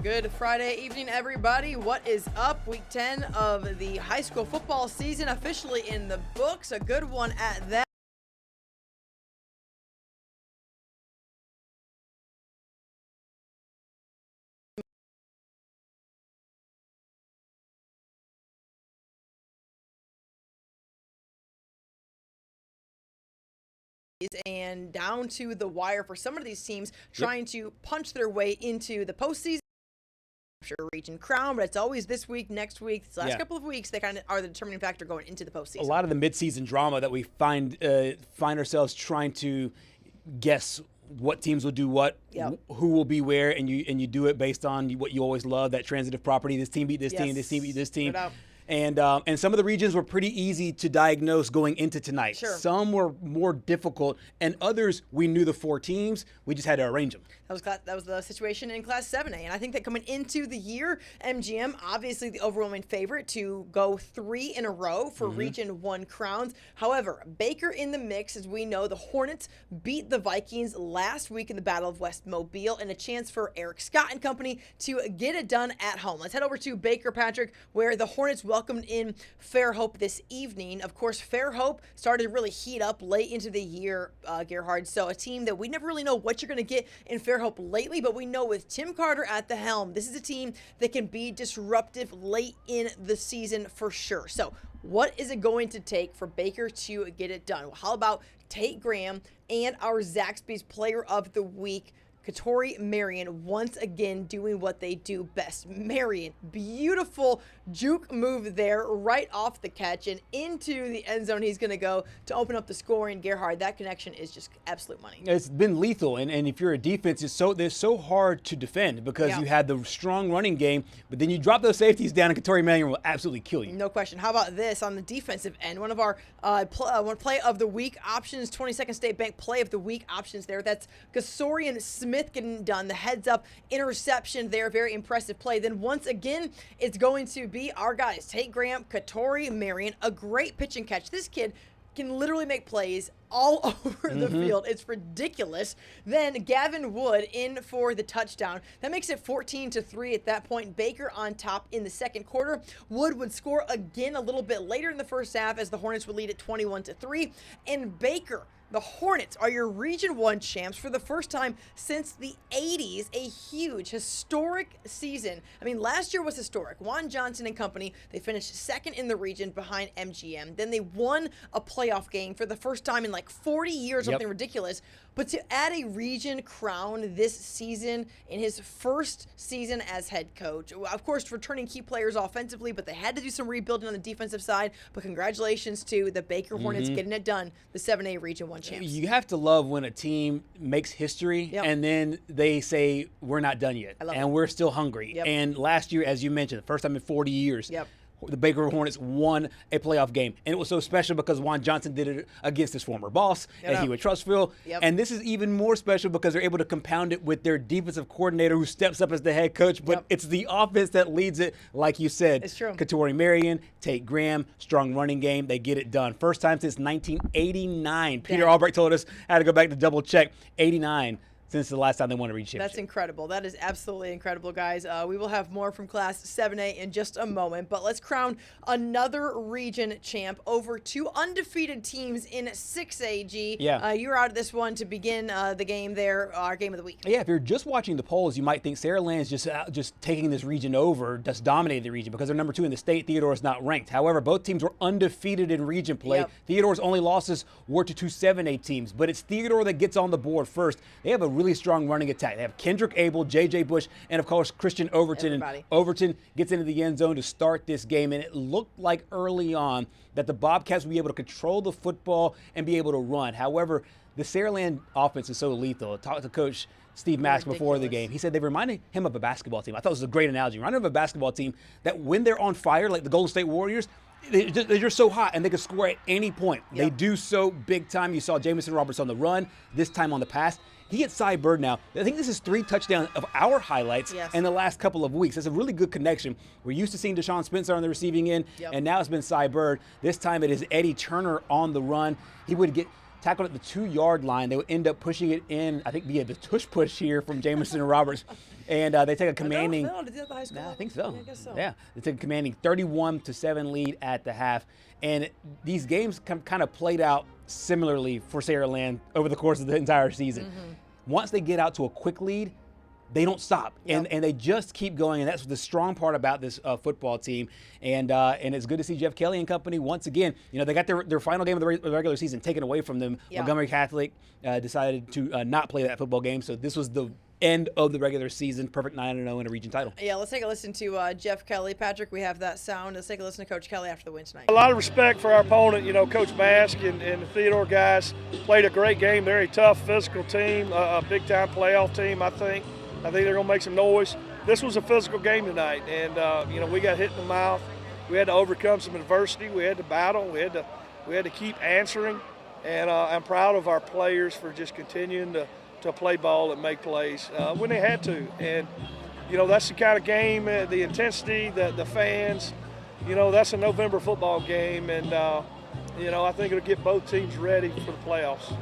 Good Friday evening, everybody. What is up? Week 10 of the high school football season officially in the books. A good one at that. And down to the wire for some of these teams trying to punch their way into the postseason. Sure, region crown, but it's always this week, next week, this last couple of weeks, they kind of are the determining factor going into the postseason. A lot of the midseason drama that we find ourselves trying to guess what teams will do what, who will be where, and you do it based on what you always love, that transitive property. This team beat this team, this team beat this team. And some of the regions were pretty easy to diagnose going into tonight. Sure. Some were more difficult, and others we knew the four teams. We just had to arrange them. That was the situation in Class 7A, and I think that coming into the year, MGM obviously the overwhelming favorite to go 3 in a row for Region 1 crowns. However, Baker in the mix, as we know, the Hornets beat the Vikings last week in the Battle of West Mobile, and a chance for Eric Scott and company to get it done at home. Let's head over to Baker, Patrick, where the Hornets welcomed in Fairhope this evening. Of course, Fairhope started to really heat up late into the year, Gerhard. So a team that we never really know what you're going to get in Fairhope lately, but we know with Tim Carter at the helm, this is a team that can be disruptive late in the season for sure. So what is it going to take for Baker to get it done? Well, how about Tate Graham and our Zaxby's Player of the Week, Katori Marion, once again doing what they do best. Marion, beautiful juke move there right off the catch and into the end zone. He's going to go to open up the scoring. Gerhard, that connection is just absolute money. It's been lethal, and if you're a defense, they're so hard to defend because you had the strong running game, but then you drop those safeties down, and Katori Marion will absolutely kill you. No question. How about this on the defensive end? One of our one play of the week options, 22nd State Bank play of the week options there. That's Gasorian Smith getting done. The heads up interception there. Very impressive play. Then once again, it's going to be our guys, Tate Graham, Katori Marion. A great pitch and catch. This kid can literally make plays all over the field. It's ridiculous. Then Gavin Wood in for the touchdown. That makes it 14-3 at that point. Baker on top in the second quarter. Wood would score again a little bit later in the first half as the Hornets would lead at 21-3. And Baker, the Hornets, are your Region 1 champs for the first time since the 80s. A huge, historic season. I mean, last year was historic. Juan Johnson and company, they finished second in the region behind MGM. Then they won a playoff game for the first time in like 40 years, something ridiculous. But to add a region crown this season in his first season as head coach, of course, returning key players offensively, but they had to do some rebuilding on the defensive side. But congratulations to the Baker Hornets getting it done, the 7A Region 1 champs. You have to love when a team makes history and then they say, we're not done yet, and we're still hungry. And last year, as you mentioned, the first time in 40 years, the Baker Hornets won a playoff game. And it was so special because Juan Johnson did it against his former boss at Hewitt Trustville. And this is even more special because they're able to compound it with their defensive coordinator who steps up as the head coach. But it's the offense that leads it, like you said. It's true. Katori Marion, Tate Graham, strong running game. They get it done. First time since 1989. Peter Albrecht told us I had to go back to double check. 89. Since the last time they won a region championship. That's incredible. That is absolutely incredible, guys. We will have more from Class 7A in just a moment, but let's crown another region champ over 2 undefeated teams in 6AG. You're out of this one to begin the game there, our game of the week. Yeah, if you're just watching the polls, you might think Saraland's just taking this region over, just dominating the region because they're number 2 in the state. Theodore's not ranked. However, both teams were undefeated in region play. Theodore's only losses were to 2 7A teams, but it's Theodore that gets on the board first. They have a really strong running attack. They have Kendrick Abel, J.J. Bush, and of course Christian Overton. And Overton gets into the end zone to start this game, and it looked like early on that the Bobcats would be able to control the football and be able to run. However, the Saraland offense is so lethal. I talked to Coach Steve Mask before the game. He said they reminded him of a basketball team. I thought it was a great analogy. Reminded him of a basketball team that when they're on fire, like the Golden State Warriors, they're just so hot and they can score at any point. They do so big time. You saw Jamison Roberts on the run, this time on the pass. He gets Cy Bird now. I think this is 3 touchdowns of our highlights in the last couple of weeks. It's a really good connection. We're used to seeing Deshaun Spencer on the receiving end, and now it's been Cy Bird. This time it is Eddie Turner on the run. He would get tackled at the 2-yard line. They would end up pushing it in, I think, via the tush push here from Jamison and Roberts. And they take a commanding. No, did that at the high school? Nah, I think so. Yeah, I guess so. Yeah, they take a commanding 31-7 lead at the half. And these games kind of played out similarly for Saraland over the course of the entire season. Once they get out to a quick lead, they don't stop, and they just keep going, and that's the strong part about this football team. And it's good to see Jeff Kelly and company once again. You know, they got their final game of the regular season taken away from them. Montgomery Catholic decided to not play that football game, so this was the end of the regular season. Perfect 9-0 in a region title. Yeah, let's take a listen to Jeff Kelly. Patrick, we have that sound. Let's take a listen to Coach Kelly after the win tonight. A lot of respect for our opponent. You know, Coach Bask and the Theodore guys played a great game. They're a tough, physical team, a big-time playoff team, I think. I think they're going to make some noise. This was a physical game tonight, and, you know, we got hit in the mouth. We had to overcome some adversity. We had to battle. We had to keep answering, and I'm proud of our players for just continuing to play ball and make plays when they had to. And, you know, that's the kind of game, the intensity, the fans, you know, that's a November football game. And, you know, I think it'll get both teams ready for the playoffs.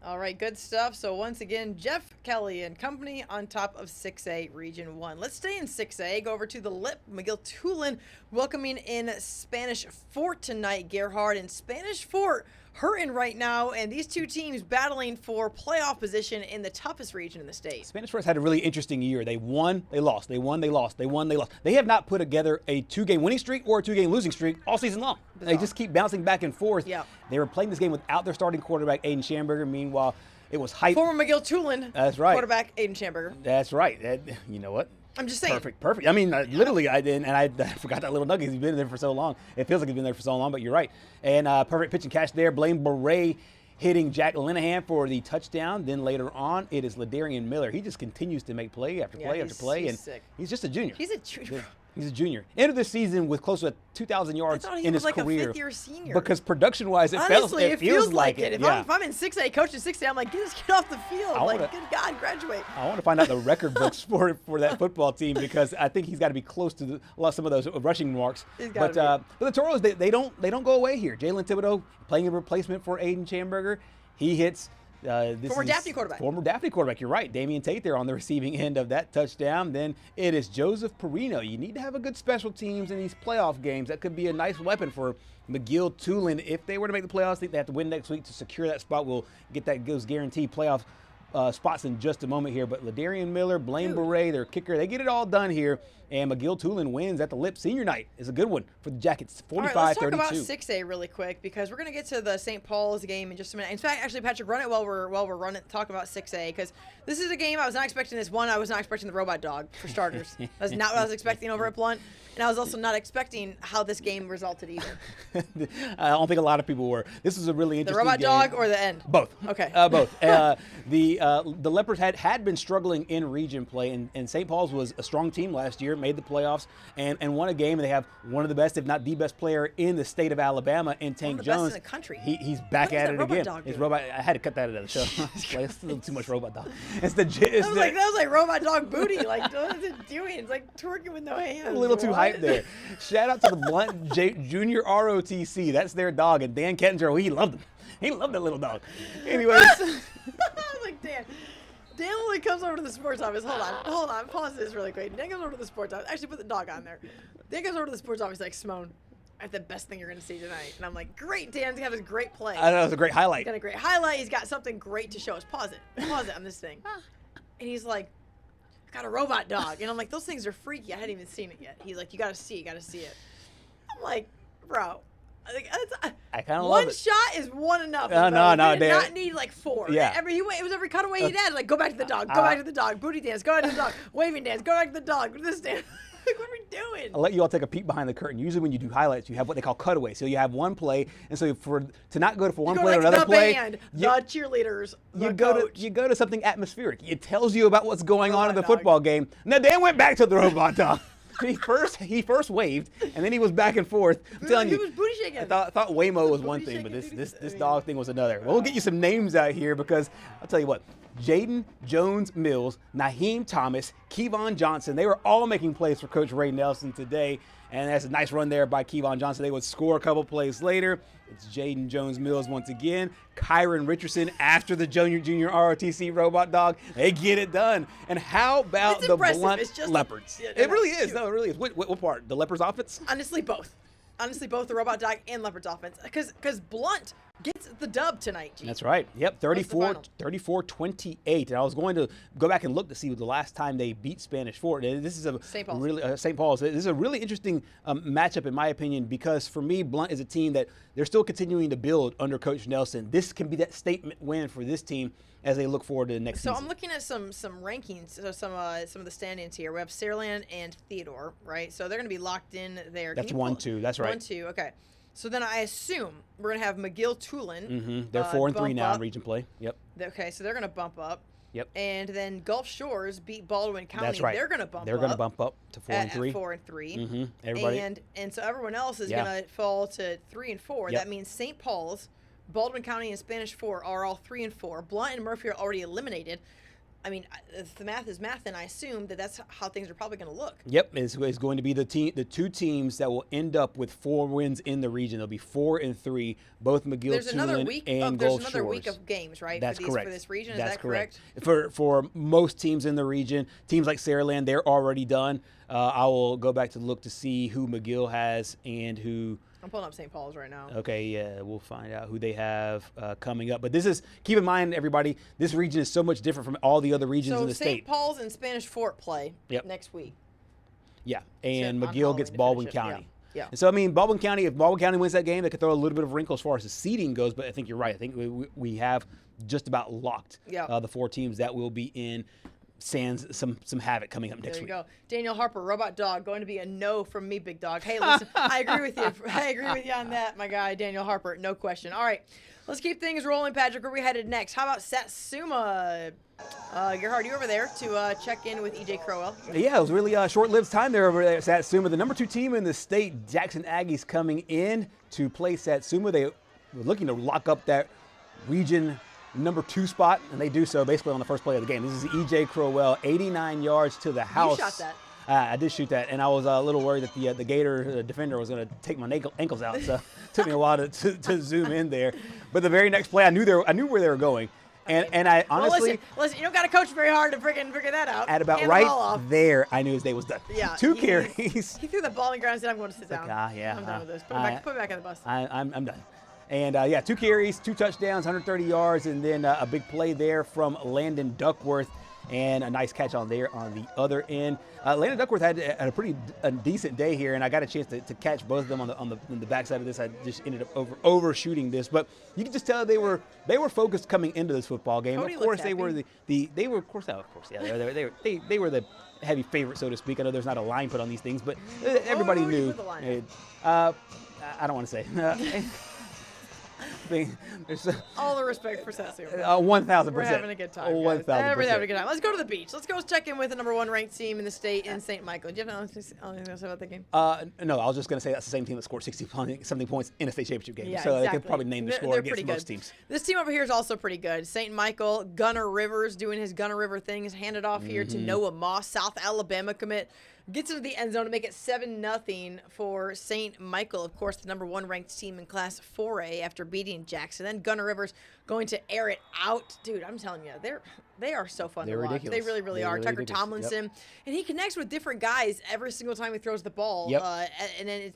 All right, good stuff. So once again, Jeff Kelly and company on top of 6A Region 1. Let's stay in 6A. Go over to the Lip. McGill-Tulin welcoming in Spanish Fort tonight. Gerhard and Spanish Fort hurting right now, and these two teams battling for playoff position in the toughest region in the state. Spanish Fort's had a really interesting year. They won, they lost, they won, they lost, they won, they lost. They have not put together a 2-game winning streak or a 2-game losing streak all season long. They just keep bouncing back and forth. Yeah. They were playing this game without their starting quarterback, Aiden Schamberger. Meanwhile, it was hype. Former McGill-Tulin quarterback Aiden Schamberger. That's right. You know what? I'm just saying. Perfect. I mean, literally, I didn't, and I forgot that little nugget. He's been there for so long. It feels like he's been there for so long, but you're right. And perfect pitch and catch there. Blaine Beret hitting Jack Linehan for the touchdown. Then later on, it is Ladarian Miller. He just continues to make play after play after play, he's and sick. he's just a junior. He's a junior. He's a junior. Ended the season with close to 2,000 yards in his like career. A fifth-year senior. Because production-wise, it feels like it. If I'm in 6A, coaching 6A, I'm like, just get off the field. Good God, graduate. I want to find out the record books for that football team, because I think he's got to be close to some of those rushing marks. But the Toros, they don't go away here. Jalen Thibodeau playing a replacement for Aiden Schamberger. He hits. Former Daphne quarterback. You're right. Damian Tate there on the receiving end of that touchdown. Then it is Joseph Perino. You need to have a good special teams in these playoff games. That could be a nice weapon for McGill-Tulin. If they were to make the playoffs, I think they have to win next week to secure that spot. We'll get those guaranteed playoff spots in just a moment here. But Ladarian Miller, Blaine Beret, their kicker, they get it all done here. And McGill-Tulin wins at the Lip. Senior night is a good one for the Jackets, 45-32. All right, let's talk about 6A really quick, because we're going to get to the St. Paul's game in just a minute. In fact, actually, Patrick, run it while we're running. Talk about 6A, because this is a game I was not expecting. I was not expecting the robot dog, for starters. That's not what I was expecting over at Blunt. And I was also not expecting how this game resulted either. I don't think a lot of people were. This was a really interesting game. The robot dog or the end? Both. Okay. Both. The Leopards had been struggling in region play, and St. Paul's was a strong team last year, made the playoffs, and won a game. And they have one of the best, if not the best player in the state of Alabama in Tank Jones. One of the best in the country. He's back at it again. I had to cut that out of the show. It's a little too much robot dog. That was like robot dog booty. Like, what is it doing? It's like twerking with no hands. A little too hype there. Shout out to the Blunt Junior ROTC. That's their dog. And Dan Kettinger, he loved him. He loved that little dog. Anyways. I was like, Dan only comes over to the sports office. Hold on. Pause this really quick. Dan comes over to the sports office. Actually, put the dog on there. Dan comes over to the sports office like, Simone, I have the best thing you're going to see tonight. And I'm like, great, Dan's going to have his great play. I know, it was a great highlight. He's got a great highlight. He's got something great to show us. Pause it on this thing. And he's like, I got a robot dog. And I'm like, those things are freaky. I hadn't even seen it yet. He's like, you got to see it. I'm like, bro. I kind of love it. One shot is one enough. No, he did not need like four. Yeah. It was every cutaway he had. Like, go back to the dog. Go back to the dog. Booty dance. Go back to the dog. Waving dance. Go back to the dog. This dance. Like, what are we doing? I'll let you all take a peek behind the curtain. Usually when you do highlights, you have what they call cutaways. So you have one play, and so to not go for one play or another play, the cheerleaders, you go to something atmospheric. It tells you about what's going on in the football game. Now Dan went back to the robot dog. He first waved, and then he was back and forth. I'm telling you, he was booty shaking. I thought Waymo was one thing, but this dog thing was another. Well, we'll get you some names out here, because I'll tell you what, Jaden Jones-Mills, Naheem Thomas, Kevon Johnson. They were all making plays for Coach Ray Nelson today. And that's a nice run there by Kevon Johnson. They would score a couple plays later. It's Jaden Jones-Mills once again. Kyron Richardson after the junior ROTC robot dog. They get it done. And how about the blunt Leopards? Yeah, it really is. No, it really is. What part? The Leopards offense? Honestly, both. Honestly, both the robot dog and Leopards offense. Because Blunt gets the dub tonight, G. That's right. Yep, 34-28. And I was going to go back and look to see the last time they beat Spanish Fort. This is a St. Paul's. Really St. Paul's. This is a really interesting matchup in my opinion, because for me, Blunt is a team that they're still continuing to build under Coach Nelson. This can be that statement win for this team as they look forward to the next season. So I'm looking at some rankings, so some of the standings here. We have Saraland and Theodore, right? So they're going to be locked in there. That's 1-2. That's right. 1-2. Okay. So then I assume we're going to have McGill-Tulin. Mm-hmm. They're 4-3 now in region play. Yep. Okay, so they're going to bump up. Yep. And then Gulf Shores beat Baldwin County. That's right. They're going to bump up. They're going to bump up to 4-3. At 4-3. Mm-hmm. Everybody. And so everyone else is going to fall to 3-4. Yep. That means St. Paul's, Baldwin County, and Spanish Fort are all 3-4. Blount and Murphy are already eliminated. I mean, if the math is math, and I assume that that's how things are probably going to look. Yep, it's going to be the two teams that will end up with 4 wins in the region. They'll be 4-3, both McGill-Tulin and Gulf Shores. There's another week of games, right? That's correct. For this region, That's is that correct? For most teams in the region, teams like Saraland, they're already done. I will go back to look to see who McGill has and who. I'm pulling up St. Paul's right now. Okay, yeah, we'll find out who they have coming up. But this is, keep in mind, everybody, this region is so much different from all the other regions in the state. So St. Paul's and Spanish Fort play next week. Yeah, and McGill gets Baldwin County. Yeah. And so, I mean, Baldwin County, if Baldwin County wins that game, they could throw a little bit of wrinkle as far as the seeding goes. But I think you're right. I think we have just about locked the 4 teams that will be in. Sans some havoc coming up next week. There you go. Daniel Harper, Robot Dog, going to be a no from me, Big Dog. Hey, listen, I agree with you. I agree with you on that, my guy, Daniel Harper. No question. All right, let's keep things rolling, Patrick. Where are we headed next? How about Satsuma? Gerhard, you over there to check in with EJ Crowell? Yeah, it was really a short-lived time there over there at Satsuma. The number 2 team in the state, Jackson Aggies, coming in to play Satsuma. They were looking to lock up that region number 2 spot, and they do so basically on the first play of the game. This is EJ Crowell, 89 yards to the house. You shot that. I did shoot that, and I was a little worried that the Gator defender was going to take my ankles out, so it took me a while to zoom in there. But the very next play, I knew where they were going. And I honestly, listen, you don't got to coach very hard to freaking figure that out. At about right there, I knew his day was done. Yeah. 2 carries. He threw the ball on the ground and said, "I'm going to sit down." Yeah. I'm done with this. Put me back on the bus. I'm done. And 2 carries, 2 touchdowns, 130 yards, and then a big play there from Landon Duckworth, and a nice catch on there on the other end. Landon Duckworth had a pretty decent day here, and I got a chance to catch both of them on the backside of this. I just ended up overshooting this, but you can just tell they were focused coming into this football game. Cody of course, they were they were the heavy favorite, so to speak. I know there's not a line put on these things, but everybody knew. I don't want to say. All the respect for Satsuma. 1,000%. We're having a good time. 1,000%. We're having a good time. Let's go to the beach. Let's go check in with the number 1 ranked team in the state in St. Michael. Do you have anything to say about that game? No, I was just going to say that's the same team that scored 60-something points in a state championship game. Yeah, so exactly. They could probably name the score against most teams. This team over here is also pretty good. St. Michael, Gunner Rivers doing his Gunner River thing is handed off here to Noah Moss, South Alabama commit. Gets into the end zone to make it 7-0 for St. Michael, of course, the number 1 ranked team in Class 4A after beating Jackson. Then Gunner Rivers going to air it out. Dude, I'm telling you, they are so fun to watch. Ridiculous. They really, really are. Tucker Tomlinson. And he connects with different guys every single time he throws the ball. And then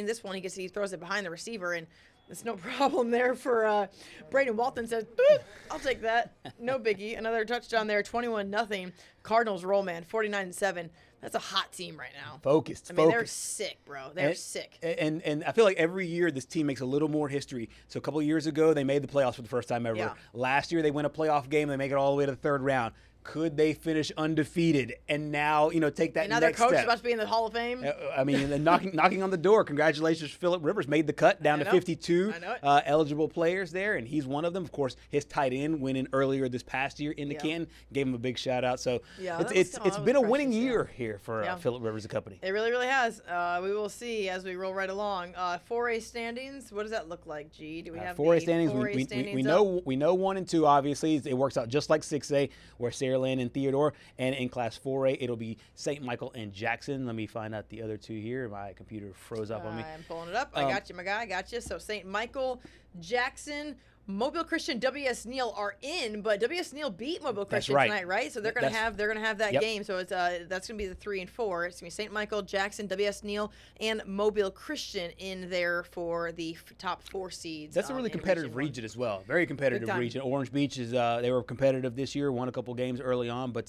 this one, he throws it behind the receiver, and it's no problem there for Braden Walton says, boop, I'll take that. No biggie. Another touchdown there, 21-0. Cardinals roll, man, 49-7. That's a hot team right now. Focused. They're sick, bro. They're sick. And I feel like every year this team makes a little more history. So a couple of years ago, they made the playoffs for the first time ever. Yeah. Last year, they win a playoff game. They make it all the way to the 3rd round. Could they finish undefeated and now, take that next step? Now their coach is about to be in the Hall of Fame. I mean, and knocking on the door. Congratulations, Phillip Rivers made the cut down to 52 eligible players there, and he's one of them. Of course, his tight end went in earlier this past year into Canton, gave him a big shout out. So it's been a winning year here here for Phillip Rivers and company. It really, really has. We will see as we roll right along. 4A standings. What does that look like, G? Do we have 4A standings? 4A standings we know 1 and 2. Obviously, it works out just like 6A, where Saraland and Theodore, and in Class 4A, it'll be St. Michael and Jackson. Let me find out the other 2 here. My computer froze up on me. I'm pulling it up. I got you, my guy. I got you. So St. Michael, Jackson, Mobile Christian, W.S. Neal are in, but W.S. Neal beat Mobile Christian tonight, right? So they're gonna have that game. So it's that's gonna be the 3 and 4. It's gonna be St. Michael, Jackson, W.S. Neal, and Mobile Christian in there for the top 4 seeds. That's a really competitive region as well. Very competitive region. Orange Beach is they were competitive this year. Won a couple games early on, but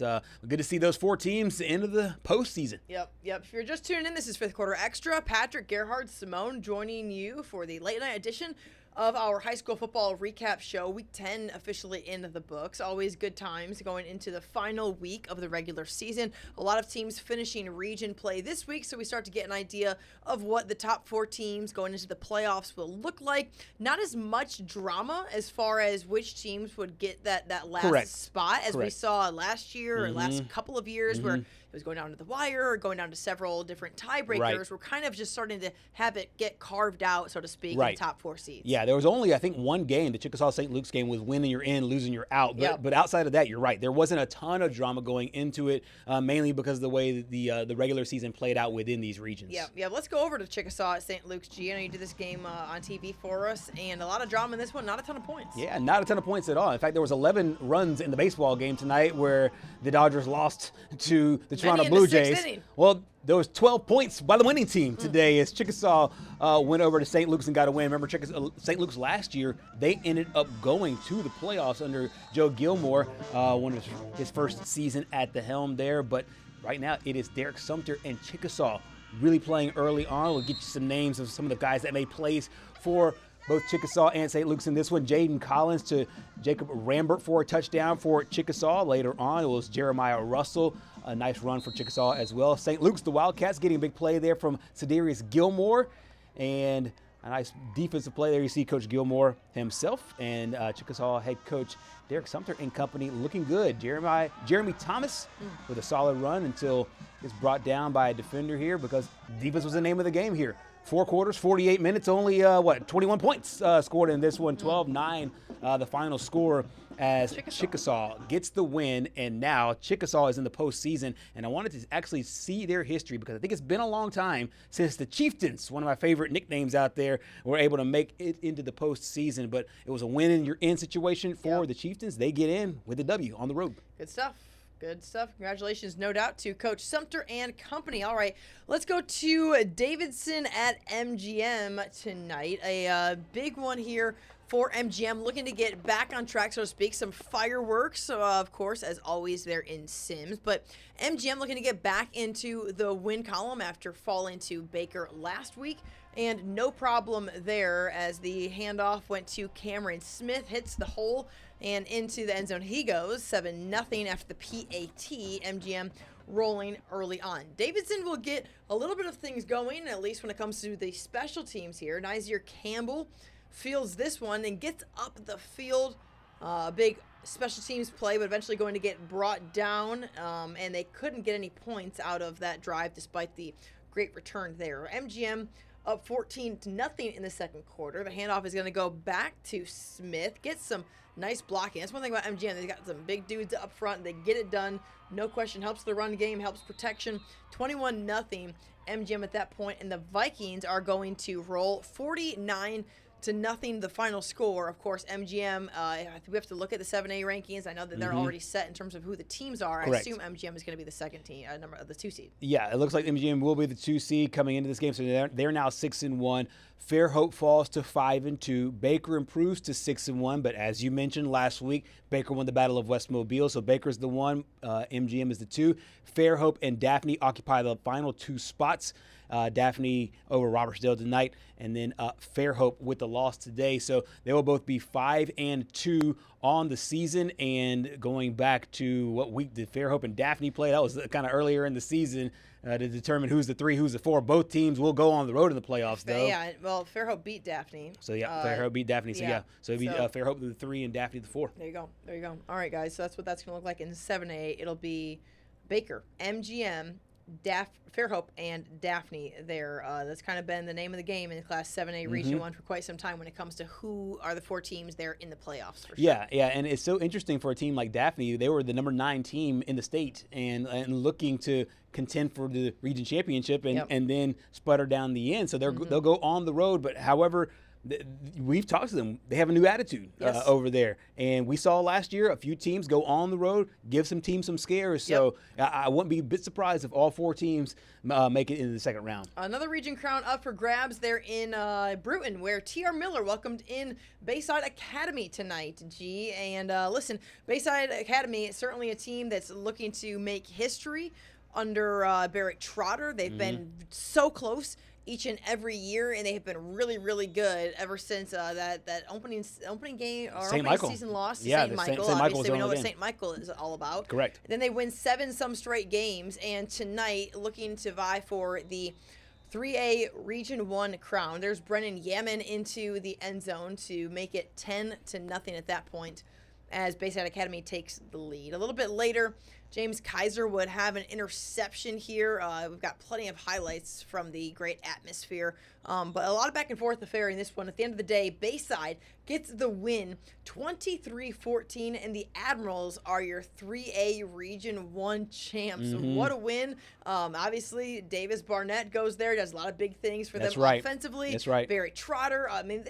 good to see those 4 teams into the postseason. Yep. If you're just tuning in, this is Fifth Quarter Extra. Patrick, Gerhard, Simone joining you for the late night edition of our high school football recap show. Week 10 officially in the books. Always good times going into the final week of the regular season. A lot of teams finishing region play this week, so we start to get an idea of what the top 4 teams going into the playoffs will look like. Not as much drama as far as which teams would get that last spot as we saw last year or last couple of years where it was going down to the wire or going down to several different tiebreakers. We're kind of just starting to have it get carved out, so to speak, in the top 4 seeds. Yeah, there was only, I think, 1 game, the Chickasaw-St. Luke's game, was winning you're in, losing you're out. But outside of that, you're right. There wasn't a ton of drama going into it, mainly because of the way the regular season played out within these regions. Yeah. Let's go over to Chickasaw-St. Luke's. G, I know you did this game on TV for us, and a lot of drama in this one, not a ton of points. Yeah, not a ton of points at all. In fact, there was 11 runs in the baseball game tonight where the Dodgers lost to the Toronto Blue Jays. Well, there was 12 points by the winning team today as Chickasaw went over to St. Luke's and got a win. Remember, St. Luke's last year, they ended up going to the playoffs under Joe Gilmore, one of his first season at the helm there. But right now, it is Derek Sumter and Chickasaw really playing early on. We'll get you some names of some of the guys that made plays for both Chickasaw and St. Luke's in this one. Jaden Collins to Jacob Rambert for a touchdown for Chickasaw. Later on, it was Jeremiah Russell. A nice run for Chickasaw as well. St. Luke's, the Wildcats, getting a big play there from Cedarius Gilmore. And a nice defensive play there. You see Coach Gilmore himself and Chickasaw head coach Derek Sumter and company looking good. Jeremy Thomas with a solid run until it's brought down by a defender here because defense was the name of the game here. 4 quarters, 48 minutes, only 21 points scored in this one, 12-9 the final score as Chickasaw gets the win, and now Chickasaw is in the postseason. And I wanted to actually see their history because I think it's been a long time since the Chieftains, one of my favorite nicknames out there, were able to make it into the postseason. But it was a win and you're in situation for the Chieftains. They get in with a W on the road. Good stuff. Good stuff. Congratulations, no doubt, to Coach Sumter and company. All right, let's go to Davidson at MGM tonight. A big one here for MGM, looking to get back on track, so to speak. Some fireworks, of course, as always, they're in Sims. But MGM looking to get back into the win column after falling to Baker last week. And no problem there as the handoff went to Cameron Smith, hits the hole and into the end zone. He goes 7-0 after the PAT. MGM rolling early on. Davidson will get a little bit of things going, at least when it comes to the special teams here. Nizier Campbell fields this one and gets up the field. Big special teams play, but eventually going to get brought down, and they couldn't get any points out of that drive despite the great return there. MGM up 14-0 in the second quarter. The handoff is going to go back to Smith. Get some nice blocking. That's one thing about MGM. They got some big dudes up front. They get it done. No question. Helps the run game. Helps protection. 21-0 MGM at that point. And the Vikings are going to roll 49-0 the final score. Of course, MGM, we have to look at the 7A rankings. I know that they're already set in terms of who the teams are. Correct. I assume MGM is going to be the second team, the 2 seed. Yeah, it looks like MGM will be the 2 seed coming into this game. So they're now 6-1. Fairhope falls to 5-2. Baker improves to 6-1. But as you mentioned last week, Baker won the Battle of West Mobile. So Baker's the 1, MGM is the 2. Fairhope and Daphne occupy the final 2 spots. Daphne over Robertsdale tonight, and then Fairhope with the loss today. So they will both be 5-2 on the season. And going back to what week did Fairhope and Daphne play? That was kind of earlier in the season to determine who's the 3, who's the 4. Both teams will go on the road in the playoffs, though. Yeah, well, Fairhope beat Daphne. So, Fairhope beat Daphne. So, so it'll be Fairhope the 3 and Daphne the 4. There you go. There you go. All right, guys. So that's what that's going to look like in 7A. It'll be Baker, MGM, Fairhope and Daphne there. That's kind of been the name of the game in Class 7A Region 1 for quite some time when it comes to who are the 4 teams there in the playoffs. For sure. Yeah, and it's so interesting for a team like Daphne. They were the number 9 team in the state and looking to contend for the region championship and then sputter down the end. So they'll go on the road, but however, we've talked to them. They have a new attitude over there. And we saw last year a few teams go on the road, give some teams some scares. So I wouldn't be a bit surprised if all 4 teams make it into the second round. Another region crown up for grabs there in Brewton, where T.R. Miller welcomed in Bayside Academy tonight, G. And listen, Bayside Academy is certainly a team that's looking to make history under Barrett Trotter. They've been so close each and every year, and they have been really, really good ever since that opening game or opening season loss to St. Michael. Obviously, we know what St. Michael is all about. Correct. Then they win 7 some straight games, and tonight looking to vie for the 3A Region 1 crown. There's Brennan Yaman into the end zone to make it 10-0 at that point as Bayside Academy takes the lead. A little bit later, James Kaiser would have an interception here. We've got plenty of highlights from the great atmosphere, but a lot of back and forth affair in this one. At the end of the day, Bayside gets the win 23-14, and the Admirals are your 3A Region 1 champs. What a win. Obviously, Davis Barnett goes there, does a lot of big things for them offensively. That's right. Barry Trotter, I mean,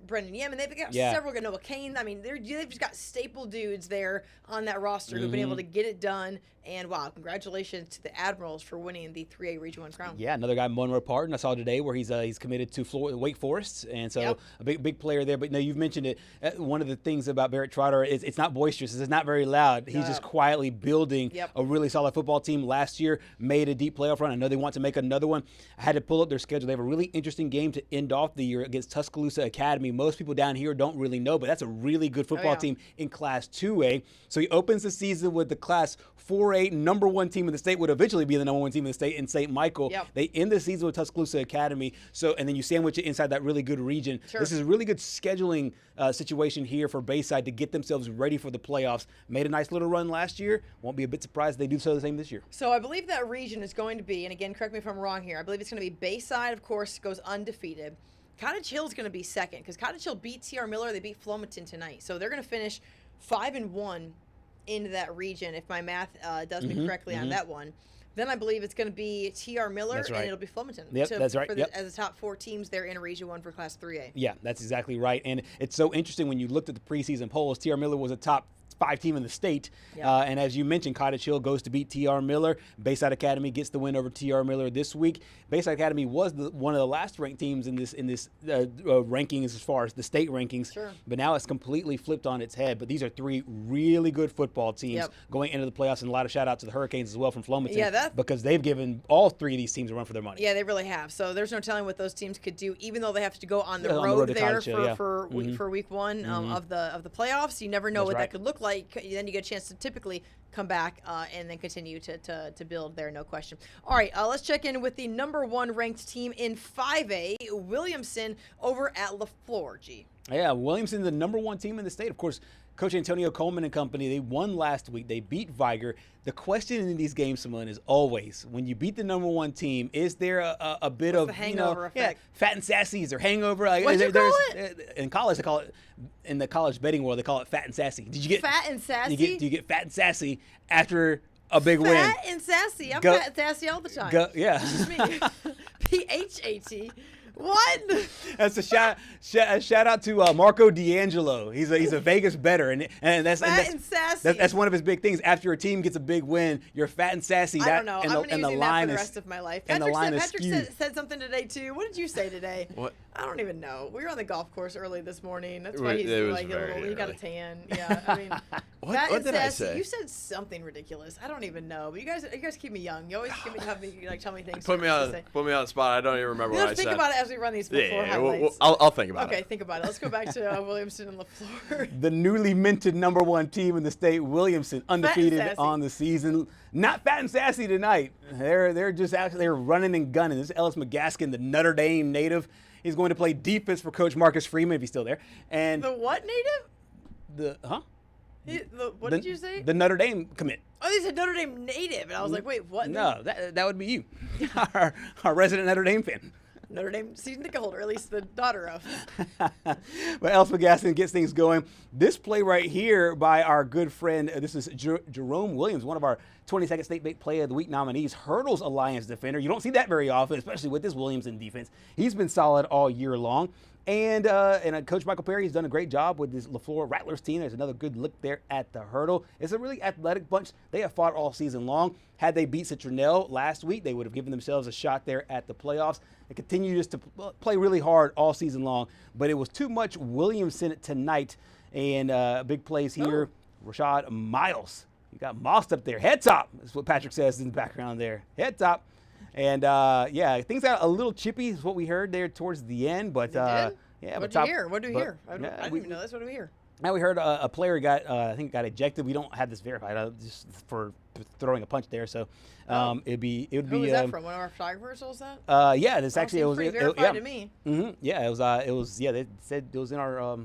Brendan Yemen, they've got several, Noah Kane. I mean, they've just got staple dudes there on that roster who've been able to get it done. And wow, congratulations to the Admirals for winning the 3A Region 1 crown. Yeah, another guy, Monroe Parton, I saw today where he's committed to Wake Forest, and so a big player there. But no, you've mentioned it. One of the things about Barrett Trotter is it's not boisterous. It's not very loud. He's just quietly building a really solid football team. Last year made a deep playoff run. I know they want to make another one. I had to pull up their schedule. They have a really interesting game to end off the year against Tuscaloosa Academy. Most people down here don't really know, but that's a really good football team in Class 2A. So he opens the season with the Class 4A number 1 team in the state, would eventually be the number 1 team in the state in St. Michael. They end the season with Tuscaloosa Academy. So, and then you sandwich it inside that really good region. This is a really good scheduling situation here for Bayside to get themselves ready for the playoffs. Made a nice little run last year. Won't be a bit surprised if they do so the same this year. So I believe that region is going to be, and again, correct me if I'm wrong here, I believe it's going to be Bayside, of course, goes undefeated. Cottage Hill is going to be second because Cottage Hill beat T.R. Miller. They beat Flomaton tonight. So they're going to finish 5-1 into that region, if my math does me correctly on that one. Then I believe it's going to be T.R. Miller, and it'll be Flomaton. That's right. As the top 4 teams there in Region 1 for Class 3A. Yeah, that's exactly right. And it's so interesting when you looked at the preseason polls, T.R. Miller was a top 5 team in the state. And as you mentioned, Cottage Hill goes to beat T.R. Miller. Bayside Academy gets the win over T.R. Miller this week. Bayside Academy was one of the last ranked teams in this rankings as far as the state rankings. But now it's completely flipped on its head. But these are 3 really good football teams going into the playoffs, and a lot of shout out to the Hurricanes as well from Flomaton because they've given all 3 of these teams a run for their money. Yeah, they really have. So there's no telling what those teams could do, even though they have to go on the road there for week 1 of the playoffs. You never know what that could look like. Then you get a chance to typically come back and then continue to build there, no question. All right, let's check in with the number 1 ranked team in 5A, Williamson, over at LaFleur, G. Yeah, Williamson, the number 1 team in the state. Of course, Coach Antonio Coleman and company, they won last week. They beat Viger. The question in these games, Simone, is always, when you beat the number 1 team, is there a bit of, the hangover effect? Fat and sassy? Is there hangover? What'd you call it? In college, they call it, in the college betting world, they call it fat and sassy. Did you get fat and sassy? Do you get fat and sassy after a big win? Fat and sassy. I'm fat and sassy all the time. Yeah. This is me. P-H-A-T. What? That's a shout out to Marco D'Angelo. He's a Vegas bettor, and that's fat and sassy. That's one of his big things. After a team gets a big win, you're fat and sassy. I don't know. I'm going to use that for the rest of my life. Patrick said something today too. What did you say today? What? I don't even know. We were on the golf course early this morning. That's why he's like he got a tan. Yeah, I mean, what did I say? You said something ridiculous. I don't even know. But you guys keep me young. You always have me tell me things. Put me on the spot. I don't even remember what I said. Think about it as we run these before highlights. I'll think about it. Okay, think about it. Let's go back to Williamson and LaFleur. The newly minted number 1 team in the state, Williamson, undefeated on the season. Not fat and sassy tonight. They're just actually running and gunning. This is Ellis McGaskin, the Notre Dame native. He's going to play defense for Coach Marcus Freeman if he's still there. And the what native? The What did you say? The Notre Dame commit. Oh, they said Notre Dame native, and I was like, wait, what? No, that would be you, our resident Notre Dame fan. Notre Dame season ticket holder, at least the daughter of. But Elspeth Gaston gets things going. This play right here by our good friend, this is Jerome Williams, one of our 22nd State Bank Play of the Week nominees, hurdles Alliance defender. You don't see that very often, especially with this Williamson defense. He's been solid all year long. And Coach Michael Perry has done a great job with this LaFleur Rattlers team. There's another good look there at the hurdle. It's a really athletic bunch. They have fought all season long. Had they beat Citronelle last week, they would have given themselves a shot there at the playoffs. They continue just to play really hard all season long. But it was too much Williamson tonight. And big plays here. Rashad Miles. You got Mossed up there. Head top. That's what Patrick says in the background there. Head top. And, yeah, things got a little chippy is what we heard there towards the end. But, yeah. What did you hear? What do we hear? I didn't even know this. What do we hear? Now we heard a player got, I think, got ejected. We don't have this verified just for throwing a punch there. So it would be. Who was that from? One of our photographers was that? Yeah, this actually it was verified to me. Mm-hmm, yeah, it was. Yeah, they said it was in our.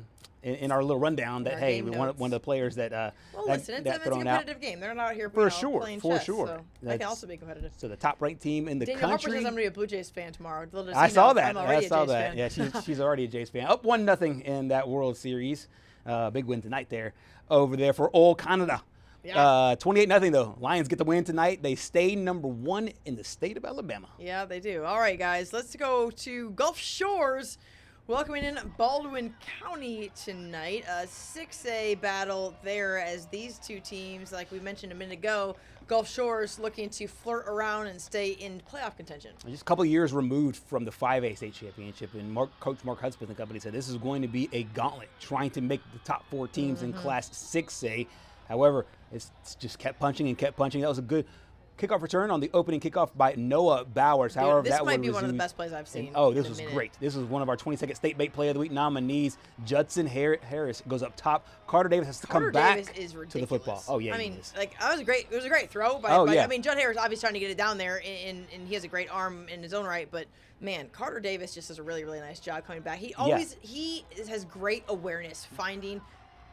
In our little rundown that, hey, one of the players that well, listen, it's a competitive game. They're not out here playing chess, so they can also be competitive. So the top-ranked team in the Daniel country. Harper says I'm going to be a Blue Jays fan tomorrow. I saw that. I'm already a Jays fan. Yeah, she's already a Jays fan. Up 1-0 in that World Series. Big win tonight there over there for Old Canada. Yeah. 28-0 though. Lions get the win tonight. They stay number 1 in the state of Alabama. Yeah, they do. All right, guys, let's go to Gulf Shores. Welcoming in Baldwin County tonight, a 6A battle there as these two teams, like we mentioned a minute ago, Gulf Shores looking to flirt around and stay in playoff contention. Just a couple of years removed from the 5A state championship, and Coach Mark Hudspeth and company said this is going to be a gauntlet, trying to make the top 4 teams in Class 6A. However, it's just kept punching and kept punching. That was a good kickoff return on the opening kickoff by Noah Bowers. However, this might be one of the best plays I've seen. This was great. This was one of our 22nd State Bank Play of the Week nominees. Judson Harris goes up top. Carter Davis has to come back to the football. Oh yeah, I mean, like it was a great throw. I mean, Judd Harris obviously trying to get it down there, and he has a great arm in his own right. But man, Carter Davis just does a really nice job coming back. He has great awareness finding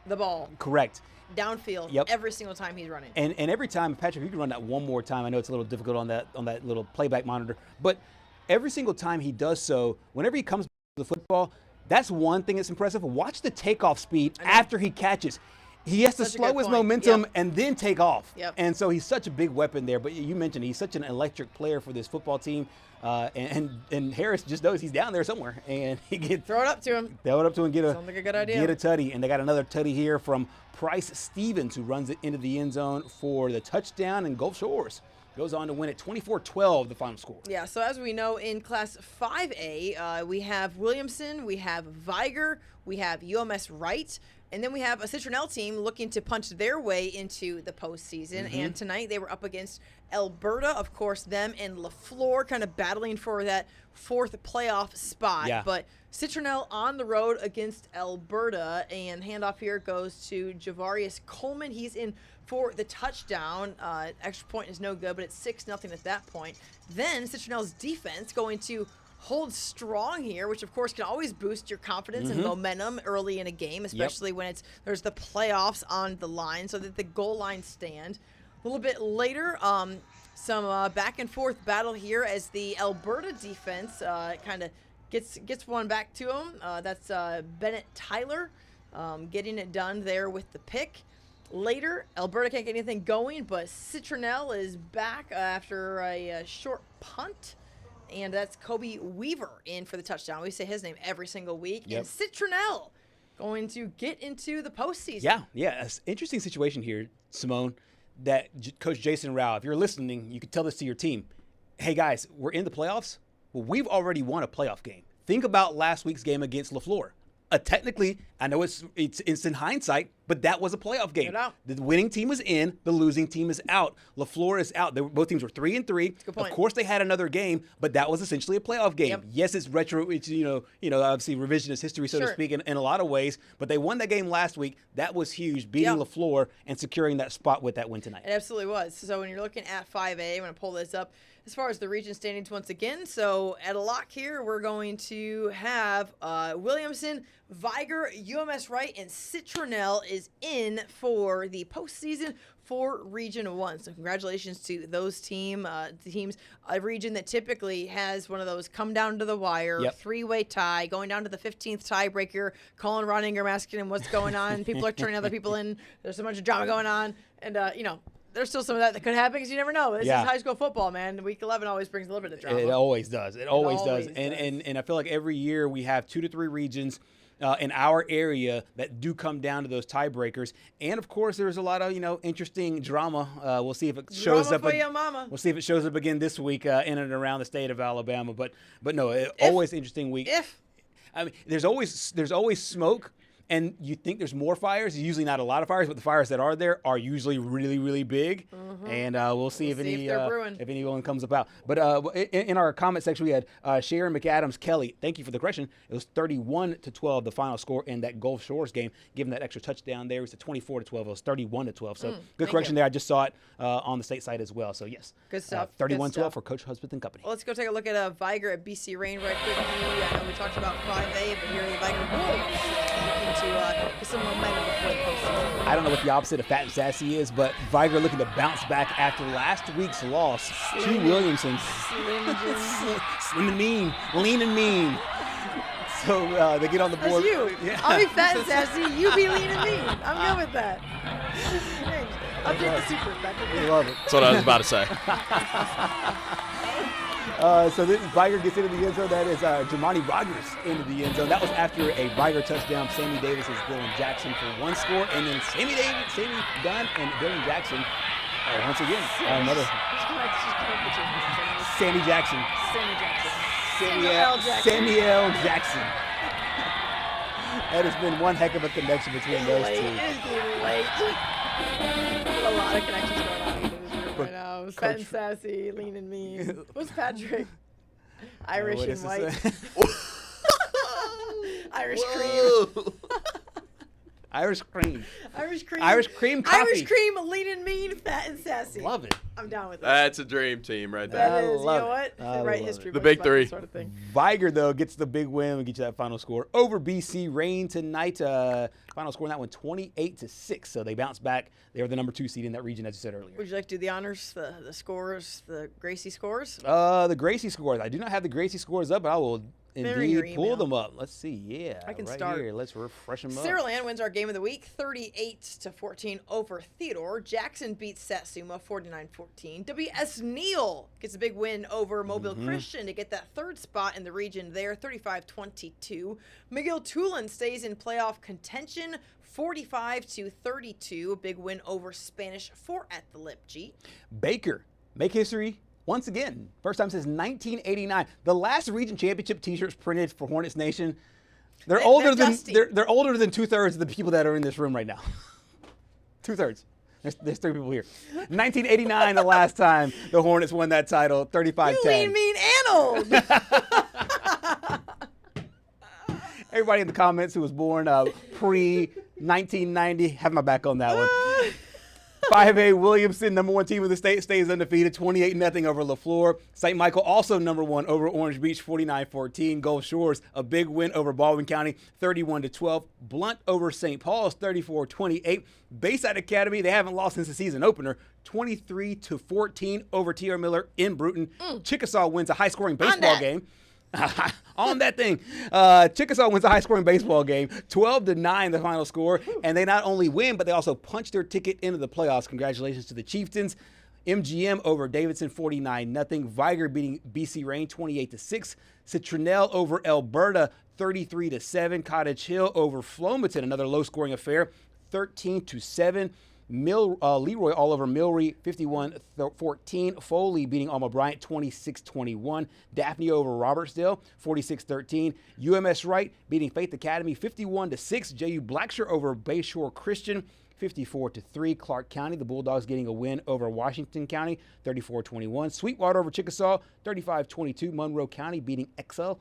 the ball. Correct. Downfield every single time he's running. And every time, Patrick, you can run that one more time. I know it's a little difficult on that little playback monitor, but every single time he does so, whenever he comes to the football, that's one thing that's impressive. Watch the takeoff speed after he catches. He has to slow his momentum and then take off. Yep. And so he's such a big weapon there. But you mentioned he's such an electric player for this football team. And Harris just knows he's down there somewhere. And he can throw it up to him. Throw it up to him. Sounds like a good idea. Get a tutty. And they got another tutty here from Price Stevens, who runs it into the end zone for the touchdown. And Gulf Shores goes on to win it 24-12, the final score. Yeah, so as we know, in Class 5A, we have Williamson, we have Viger, we have UMS Wright, and then we have a Citronelle team looking to punch their way into the postseason. And tonight they were up against Alberta, of course, them and LaFleur kind of battling for that 4th playoff spot. Yeah. But Citronelle on the road against Alberta, and handoff here goes to Javarius Coleman. He's in for the touchdown. Extra point is no good, but it's 6-0 at that point. Then Citronelle's defense going to hold strong here, which of course can always boost your confidence and momentum early in a game, especially when there's the playoffs on the line, so that the goal line stand. A little bit later, some back and forth battle here as the Alberta defense kind of gets one back to him. That's Bennett Tyler getting it done there with the pick. Later, Alberta can't get anything going, but Citronelle is back after a short punt. And that's Kobe Weaver in for the touchdown. We say his name every single week. Yep. And Citronelle going to get into the postseason. Yeah. It's an interesting situation here, Simone, that Coach Jason Rao, if you're listening, you could tell this to your team. Hey, guys, we're in the playoffs. Well, we've already won a playoff game. Think about last week's game against LaFleur. Technically, I know it's in hindsight, but that was a playoff game. The winning team was in, the losing team is out. LaFleur is out. Both teams were 3-3. Of course, they had another game, but that was essentially a playoff game. Yep. Yes, it's retro. It's obviously revisionist history, so to speak, in a lot of ways. But they won that game last week. That was huge, beating LaFleur and securing that spot with that win tonight. It absolutely was. So when you're looking at 5A, I'm going to pull this up. As far as the region standings once again, so at a lock here, we're going to have Williamson Viger, UMS Wright, and Citronelle is in for the postseason for Region 1. So congratulations to those teams. A region that typically has one of those come down to the wire, three-way tie, going down to the 15th tiebreaker, calling Ron Ingram, asking him what's going on. People are turning other people in. There's so much drama going on. And, there's still some of that could happen because you never know. This is high school football, man. Week 11 always brings a little bit of drama. It always does. It always does. And I feel like every year we have 2 to 3 regions in our area that do come down to those tiebreakers. And of course, there's a lot of interesting drama. We'll see if it shows up. We'll see if it shows up again this week in and around the state of Alabama. But no, always interesting week. There's always smoke. And you think there's more fires. There's usually not a lot of fires, but the fires that are there are usually really, really big. Mm-hmm. And we'll see if any one comes about. But in our comment section, we had Sharon McAdams Kelly. Thank you for the correction. It was 31-12, the final score in that Gulf Shores game. Given that extra touchdown there, it was 24-12. It was 31-12. So good correction there. I just saw it on the state side as well. So yes, good stuff. 31-12 for Coach Husband and company. Well, let's go take a look at Viger at BC Rain right quickly. I know we talked about 5A, but here are the Viger Wolves. To get some momentum before the postseason. I don't know what the opposite of fat and sassy is, but Viger looking to bounce back after last week's loss to Williamson. Slim and mean, lean and mean. So they get on the board. That's you. Yeah. I'll be fat and sassy. You be lean and mean. I'm good with that. I'll take the super. We love it. That's what I was about to say. So this Viger gets into the end zone. That is Jamani Rogers into the end zone. That was after a Viger touchdown. Sammy Davis is Dylan Jackson for one score. And then Sammy Dunn and Dylan Jackson once again. Another. Sammy Jackson. Sammy L. Jackson. That has been one heck of a connection between those two. A lot of connections going on in this room right now. Fat and sassy, lean and mean. What's Patrick? Irish and white. Irish cream. Irish cream. Irish cream. Irish cream coffee. Irish cream, lean and mean, fat and sassy. Love it. I'm down with that. That's a dream team right there. That is. You know what? Right history. The big three. Sort of thing. Viger, though, gets the big win. We'll get you that final score over BC Rain tonight. Final score in that one, 28-6. So they bounce back. They were the number 2 seed in that region, as you said earlier. Would you like to do the honors, the scores, the Gracie scores? The Gracie scores. I do not have the Gracie scores up, but I will indeed pull them up. Let's see. Yeah, I can right start. Here. Let's refresh them up. Saraland wins our game of the week, 38-14 over Theodore. Jackson beats Satsuma, 49-14. W.S. Neal gets a big win over Mobile Christian to get that 3rd spot in the region there, 35-22. McGill Tulane stays in playoff contention, 45-32. Big win over Spanish 4 at the Lip G. Baker make history once again. First time since 1989. The last region championship T-shirts printed for Hornets Nation. They're older than 2/3 of the people that are in this room right now. 2/3. There's 3 people here. 1989, the last time the Hornets won that title, 35-10. You lean, mean, and old. Everybody in the comments who was born pre-1990, have my back on that one. 5A Williamson, number 1 team of the state, stays undefeated, 28-0 over LaFleur. St. Michael also number 1 over Orange Beach, 49-14. Gulf Shores, a big win over Baldwin County, 31-12. Blunt over St. Paul's, 34-28. Bayside Academy, they haven't lost since the season opener, 23-14 over T.R. Miller in Brewton. Chickasaw wins a high-scoring baseball game. On that thing. Chickasaw wins a high-scoring baseball game, 12-9 the final score, and they not only win, but they also punch their ticket into the playoffs. Congratulations to the Chieftains. MGM over Davidson, 49-0. Viger beating BC Rain, 28-6. Citronelle over Alberta, 33-7. Cottage Hill over Flomaton, another low-scoring affair, 13-7. Leroy all over Milry, 51-14. Foley beating Alma Bryant, 26-21. Daphne over Robertsdale, 46-13. UMS Wright beating Faith Academy, 51-6. JU Blackshear over Bayshore Christian, 54-3. Clark County, the Bulldogs getting a win over Washington County, 34-21. Sweetwater over Chickasaw, 35-22. Monroe County beating XL,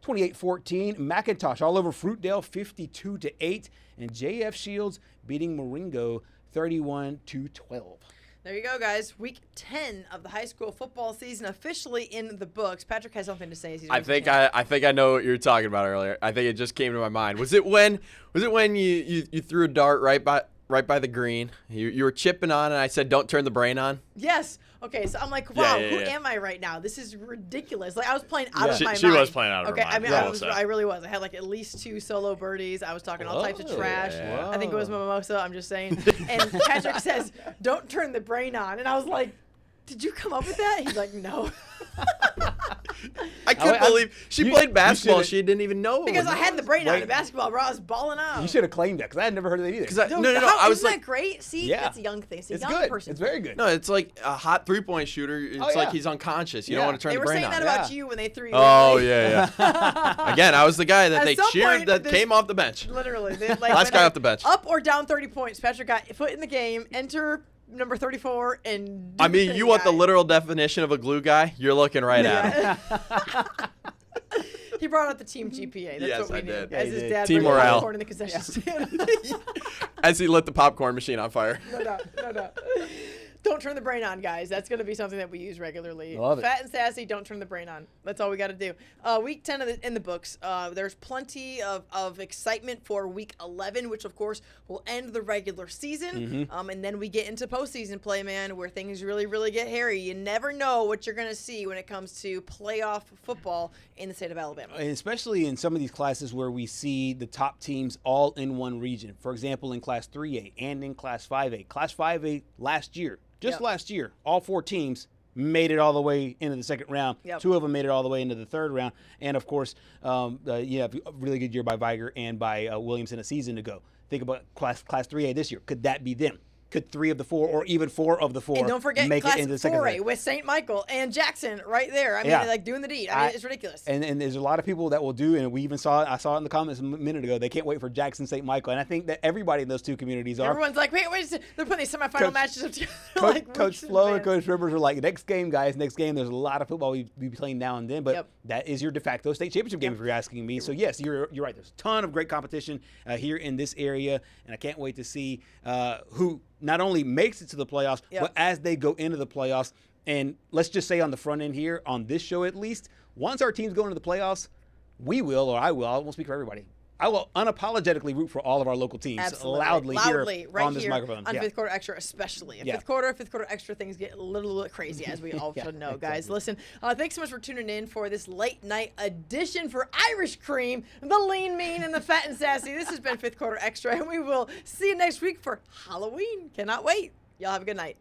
28-14. McIntosh all over Fruitdale, 52-8. And JF Shields beating Marengo, 31-12. There you go, guys. Week 10 of the high school football season officially in the books. Patrick has something to say. As he's I think I know what you were talking about earlier. I think it just came to my mind. Was it when you threw a dart right by the green? You were chipping on, and I said, "Don't turn the brain on." Yes. Okay, so I'm like, wow, Yeah. who am I right now? This is ridiculous. Like, I was playing out of my mind. She was playing out of her Okay, mind. I mean, I really was. I had like at least 2 solo birdies. I was talking all types of trash. Yeah. I think it was mimosa. I'm just saying. And Patrick says, "Don't turn the brain on," and I was like, "Did you come up with that?" He's like, "No." I couldn't believe she played basketball. She didn't even know. Because I had the brain on in basketball, bro. I was balling out. You should have claimed that because I had never heard of that either. I was isn't that great? See, that's a young thing. It's a young good. person. It's very good. No, it's like a hot 3-point shooter. It's like he's unconscious. You don't want to turn They the were brain saying on. that about you when they threw you. Oh yeah. Again, I was the guy that At they some cheered point, that this- came off the bench. Literally. Last guy off the bench. Up or down 30 points. Patrick got foot in the game. Enter number 34 and I mean, you want the literal definition of a glue guy? You're looking right at him. He brought out the team GPA. That's Yes, what we I knew. did. As Yeah, his he dad Team bringing morale. popcorn in the concession stand. As he lit the popcorn machine on fire. No doubt. Don't turn the brain on, guys. That's going to be something that we use regularly. Love it. Fat and sassy, don't turn the brain on. That's all we got to do. Week 10 in the books. There's plenty of excitement for week 11, which, of course, will end the regular season. And then we get into postseason play, man, where things really, really get hairy. You never know what you're going to see when it comes to playoff football in the state of Alabama. And especially in some of these classes where we see the top teams all in one region. For example, in Class 3A and in Class 5A. Class 5A last year, last year, all 4 teams made it all the way into the second round. 2 of them made it all the way into the third round. And, of course, a really good year by Viger and by Williamson a season ago. Think about Class 3A this year. Could that be them? Could 3 of the 4 or even 4 of the 4 and don't forget make Class it into the second 4A round? with St. Michael and Jackson right there. I mean, like doing the deed. I mean, it's ridiculous. And there's a lot of people that will do, and I saw it in the comments a minute ago, they can't wait for Jackson St. Michael. And I think that everybody in those 2 communities are. Everyone's like, wait, they're putting these semifinal matches up together. Coach Flo and Coach Rivers are like, next game, guys, next game. There's a lot of football we'll be playing now and then, but that is your de facto state championship game if you're asking me. So, yes, you're right. There's a ton of great competition here in this area, and I can't wait to see who not only makes it to the playoffs, but as they go into the playoffs. And let's just say on the front end here, on this show at least, once our teams go into the playoffs, I won't speak for everybody, I will unapologetically root for all of our local teams loudly here right on this microphone. On Fifth Quarter Extra especially. Fifth Quarter Extra, things get a little bit crazy, as we all should know, guys. Listen, thanks so much for tuning in for this late night edition for Irish Cream, the Lean Mean, and the Fat and Sassy. This has been Fifth Quarter Extra, and we will see you next week for Halloween. Cannot wait. Y'all have a good night.